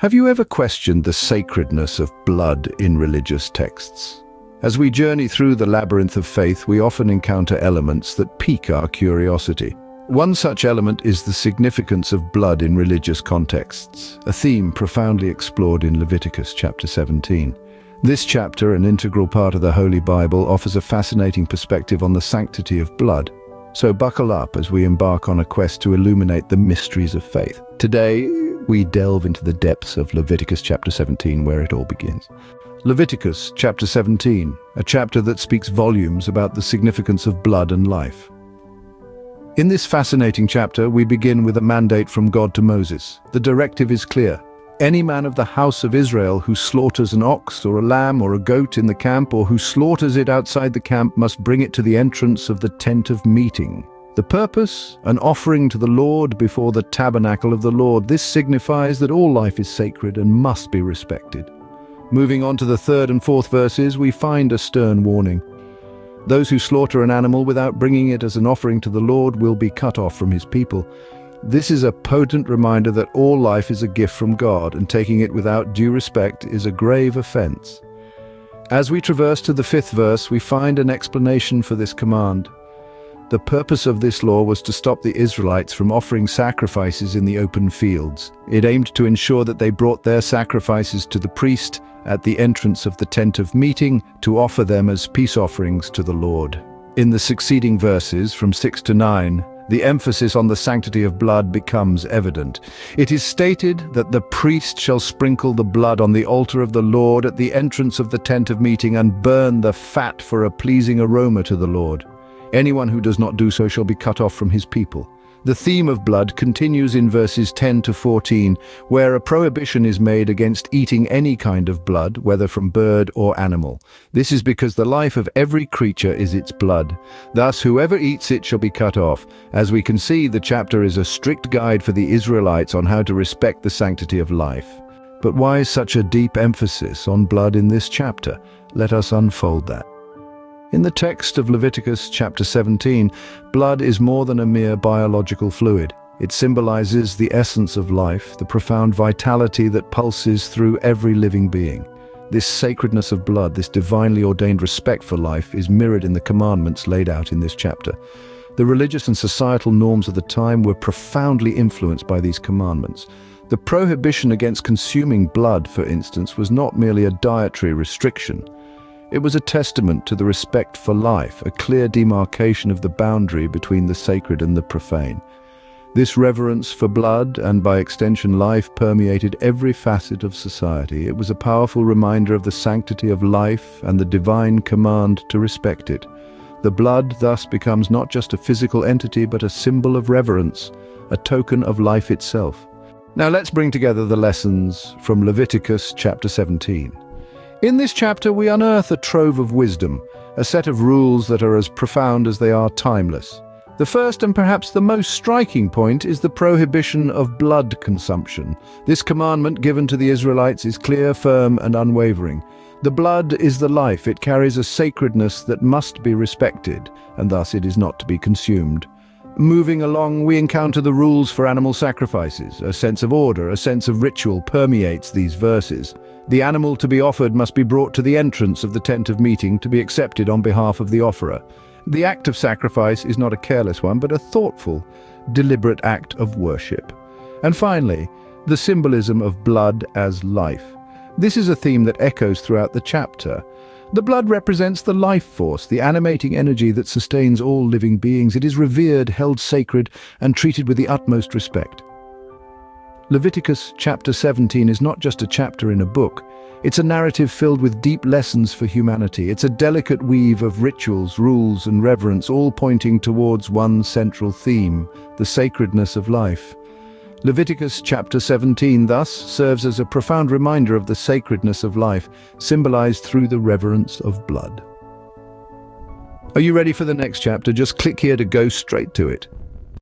Have you ever questioned the sacredness of blood in religious texts? As we journey through the labyrinth of faith, we often encounter elements that pique our curiosity. One such element is the significance of blood in religious contexts, a theme profoundly explored in Leviticus Chapter 17. This chapter, an integral part of the Holy Bible, offers a fascinating perspective on the sanctity of blood. So buckle up as we embark on a quest to illuminate the mysteries of faith. Today, we delve into the depths of Leviticus chapter 17, where it all begins. Leviticus chapter 17, a chapter that speaks volumes about the significance of blood and life. In this fascinating chapter, we begin with a mandate from God to Moses. The directive is clear. Any man of the house of Israel who slaughters an ox or a lamb or a goat in the camp, or who slaughters it outside the camp, must bring it to the entrance of the tent of meeting. The purpose? An offering to the Lord before the tabernacle of the Lord. This signifies that all life is sacred and must be respected. Moving on to the 3rd and 4th verses, we find a stern warning. Those who slaughter an animal without bringing it as an offering to the Lord will be cut off from his people. This is a potent reminder that all life is a gift from God, and taking it without due respect is a grave offense. As we traverse to the 5th verse, we find an explanation for this command. The purpose of this law was to stop the Israelites from offering sacrifices in the open fields. It aimed to ensure that they brought their sacrifices to the priest at the entrance of the tent of meeting to offer them as peace offerings to the Lord. In the succeeding verses, from 6 to 9, the emphasis on the sanctity of blood becomes evident. It is stated that the priest shall sprinkle the blood on the altar of the Lord at the entrance of the tent of meeting and burn the fat for a pleasing aroma to the Lord. Anyone who does not do so shall be cut off from his people. The theme of blood continues in verses 10 to 14, where a prohibition is made against eating any kind of blood, whether from bird or animal. This is because the life of every creature is its blood. Thus, whoever eats it shall be cut off. As we can see, the chapter is a strict guide for the Israelites on how to respect the sanctity of life. But why such a deep emphasis on blood in this chapter? Let us unfold that. In the text of Leviticus chapter 17, blood is more than a mere biological fluid. It symbolizes the essence of life, the profound vitality that pulses through every living being. This sacredness of blood, this divinely ordained respect for life, is mirrored in the commandments laid out in this chapter. The religious and societal norms of the time were profoundly influenced by these commandments. The prohibition against consuming blood, for instance, was not merely a dietary restriction. It was a testament to the respect for life, a clear demarcation of the boundary between the sacred and the profane. This reverence for blood, and by extension life, permeated every facet of society. It was a powerful reminder of the sanctity of life and the divine command to respect it. The blood thus becomes not just a physical entity, but a symbol of reverence, a token of life itself. Now let's bring together the lessons from Leviticus chapter 17. In this chapter, we unearth a trove of wisdom, a set of rules that are as profound as they are timeless. The first and perhaps the most striking point is the prohibition of blood consumption. This commandment given to the Israelites is clear, firm, and unwavering. The blood is the life. It carries a sacredness that must be respected, and thus it is not to be consumed. Moving along, we encounter the rules for animal sacrifices. A sense of order, a sense of ritual permeates these verses. The animal to be offered must be brought to the entrance of the tent of meeting to be accepted on behalf of the offerer. The act of sacrifice is not a careless one, but a thoughtful, deliberate act of worship. And finally, the symbolism of blood as life. This is a theme that echoes throughout the chapter. The blood represents the life force, the animating energy that sustains all living beings. It is revered, held sacred, and treated with the utmost respect. Leviticus chapter 17 is not just a chapter in a book. It's a narrative filled with deep lessons for humanity. It's a delicate weave of rituals, rules, and reverence, all pointing towards one central theme, the sacredness of life. Leviticus chapter 17 thus serves as a profound reminder of the sacredness of life, symbolized through the reverence of blood. Are you ready for the next chapter? Just click here to go straight to it.